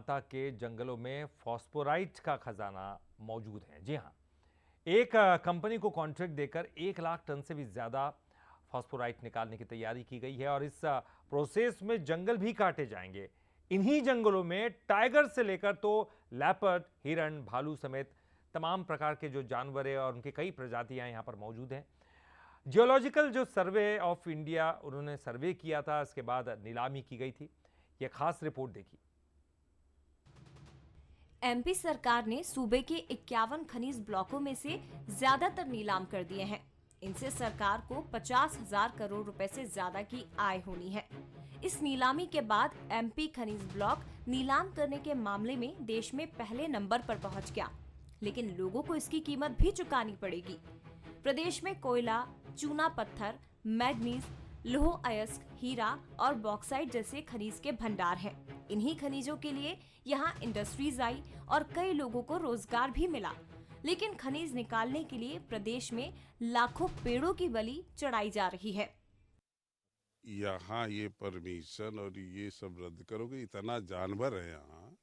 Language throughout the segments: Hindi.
माता के जंगलों में फॉस्फोराइट का खजाना मौजूद है। जी हाँ, एक कंपनी को कॉन्ट्रैक्ट देकर 1 लाख टन से भी ज्यादा फॉस्फोराइट निकालने की तैयारी की गई है और इस प्रोसेस में जंगल भी काटे जाएंगे। इन्हीं जंगलों में टाइगर से लेकर तो लेपर्ड, हिरण, भालू समेत तमाम प्रकार के जो जानवर है और उनकी कई प्रजातियां यहां पर मौजूद हैं। जियोलॉजिकल जो सर्वे ऑफ इंडिया उन्होंने सर्वे किया था, इसके बाद नीलामी की गई थी। यह खास रिपोर्ट देखिए। एमपी सरकार ने सूबे के 51 खनिज ब्लॉकों में से ज्यादातर नीलाम कर दिए हैं। इनसे सरकार को 50,000 करोड़ रुपए से ज्यादा की आय होनी है। इस नीलामी के बाद एमपी खनिज ब्लॉक नीलाम करने के मामले में देश में पहले नंबर पर पहुंच गया, लेकिन लोगों को इसकी कीमत भी चुकानी पड़ेगी। प्रदेश में कोयला, चूना पत्थर, मैग्नीज, लौह अयस्क, हीरा और बॉक्साइट जैसे खनिज के भंडार हैं। इन्हीं खनिजों के लिए यहाँ इंडस्ट्रीज आई और कई लोगों को रोजगार भी मिला। लेकिन खनिज निकालने के लिए प्रदेश में लाखों पेड़ों की बलि चढ़ाई जा रही है। यहाँ ये परमिशन और ये सब रद्द करोगे, इतना जानवर है यहाँ,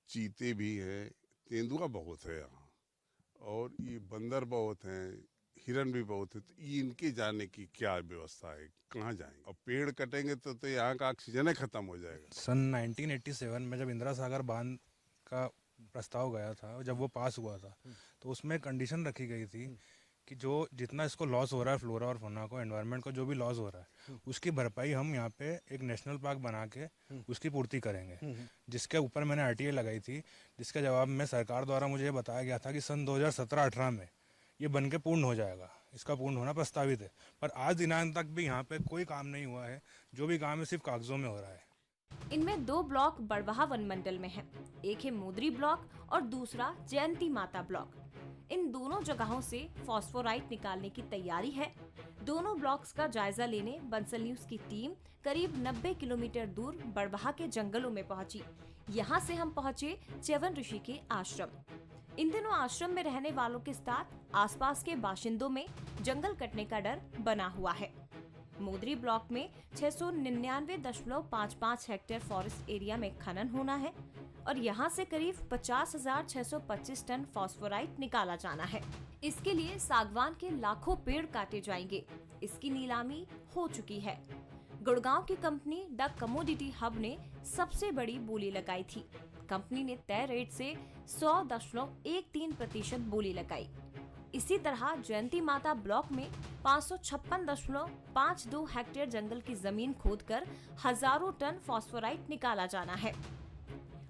चीते भी हैं, तेंदुआ बहुत है यहाँ, और ये बंदर बहुत हैं, हिरन भी बहुत है। तो इनके जाने की क्या व्यवस्था है, कहाँ जाएंगे? और पेड़ कटेंगे तो यहाँ का ऑक्सीजन ही खत्म हो जाएगा। सन 1987 में जब इंदिरा सागर बांध का प्रस्ताव गया था, जब वो पास हुआ था, तो उसमें कंडीशन रखी गई थी कि जो जितना इसको लॉस हो रहा है, फ्लोरा और फौना को, एनवायरनमेंट को जो भी लॉस हो रहा है, उसकी भरपाई हम यहाँ पे एक नेशनल पार्क बना के उसकी पूर्ति करेंगे। जिसके ऊपर मैंने आरटीआई लगाई थी, जिसके जवाब में सरकार द्वारा मुझे ये बताया गया था कि सन 2017-18 में ये बन के पूर्ण हो जाएगा। इसका पूर्ण होना प्रस्तावित है, पर आज दिनांक तक भी यहाँ पे कोई काम नहीं हुआ है। जो भी काम है सिर्फ कागजों में हो रहा है। इनमें 2 ब्लॉक बड़वाहा वन मंडल में हैं। एक है मोदरी ब्लॉक और दूसरा जयंती माता ब्लॉक। इन दोनों जगहों से फॉस्फोराइट निकालने की तैयारी है। दोनों ब्लॉक्स का जायजा लेने बंसल न्यूज की टीम करीब 90 किलोमीटर दूर बड़वाहा के जंगलों में पहुंची। यहाँ से हम पहुंचे च्यवन ऋषि के आश्रम। इन दिनों आश्रम में रहने वालों के साथ आसपास के बाशिंदों में जंगल कटने का डर बना हुआ है। मोदरी ब्लॉक में 699.55 हेक्टेयर फॉरेस्ट एरिया में खनन होना है और यहाँ से करीब 50,625 टन फॉस्फोराइट निकाला जाना है। इसके लिए सागवान के लाखों पेड़ काटे जाएंगे। इसकी नीलामी हो चुकी है। गुड़गांव की कंपनी द कमोडिटी हब ने सबसे बड़ी बोली लगाई थी। कंपनी ने तय रेट से 100.13% बोली लगाई। इसी तरह जयंती माता ब्लॉक में 556.52 हेक्टेयर जंगल की जमीन खोदकर हजारों टन फॉस्फोराइट निकाला जाना है।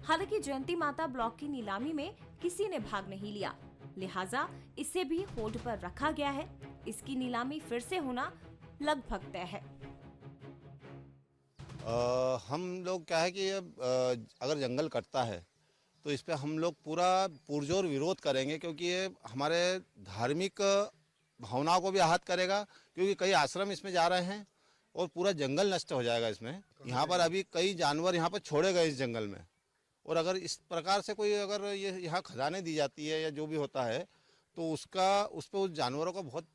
हालांकि जयंती माता ब्लॉक की नीलामी में किसी ने भाग नहीं लिया, लिहाजा इसे भी होल्ड पर रखा गया है। इसकी नीलामी फिर से होना लगभग तय है। हम लोग क्या है कि अगर जंगल कटता है तो इस पे हम लोग पूरा पुरजोर विरोध करेंगे, क्योंकि ये हमारे धार्मिक भावनाओं को भी आहत करेगा, क्योंकि कई आश्रम इसमें जा रहे हैं और पूरा जंगल नष्ट हो जाएगा इसमें। यहाँ पर अभी कई जानवर यहाँ पर छोड़े गए इस जंगल में, और अगर इस प्रकार से कोई अगर ये यहाँ खजाने दी जाती है या जो भी होता है तो उस पर उस जानवरों को बहुत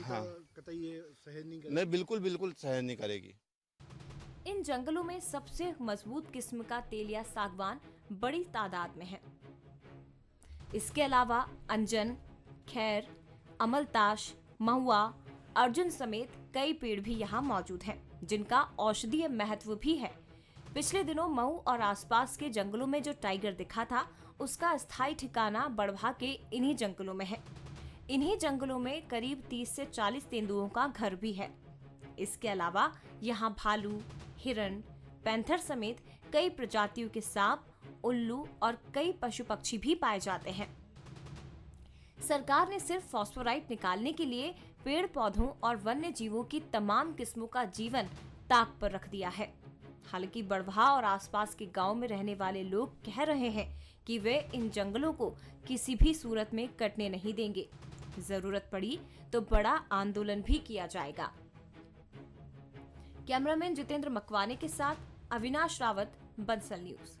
हाँ नहीं, बिल्कुल सहन नहीं करेगी। इन जंगलों में सबसे मजबूत किस्म का तेलिया सागवान बड़ी तादाद में है। इसके अलावा अंजन, खैर, अमलताश, महुआ, अर्जुन समेत कई पेड़ भी यहाँ मौजूद हैं, जिनका औषधीय महत्व भी है। पिछले दिनों मऊ और आसपास के जंगलों में जो टाइगर दिखा था, उसका स्थायी ठिकाना बड़वाहा के इन्हीं जंगलों में है। इन्हीं जंगलों में करीब 30 से 40 तेंदुओं का घर भी है। इसके अलावा यहाँ भालू, हिरण, पैंथर समेत कई प्रजातियों के सांप, उल्लू और कई पशु पक्षी भी पाए जाते हैं। सरकार ने सिर्फ फॉस्फोराइट निकालने के लिए पेड़ पौधों और वन्य जीवों की तमाम किस्मों का जीवन ताक पर रख दिया है। हालांकि बड़वाहा और आसपास के गांव में रहने वाले लोग कह रहे हैं कि वे इन जंगलों को किसी भी सूरत में कटने नहीं देंगे। जरूरत पड़ी तो बड़ा आंदोलन भी किया जाएगा। कैमरामैन जितेंद्र मकवाने के साथ अविनाश रावत, बंसल न्यूज।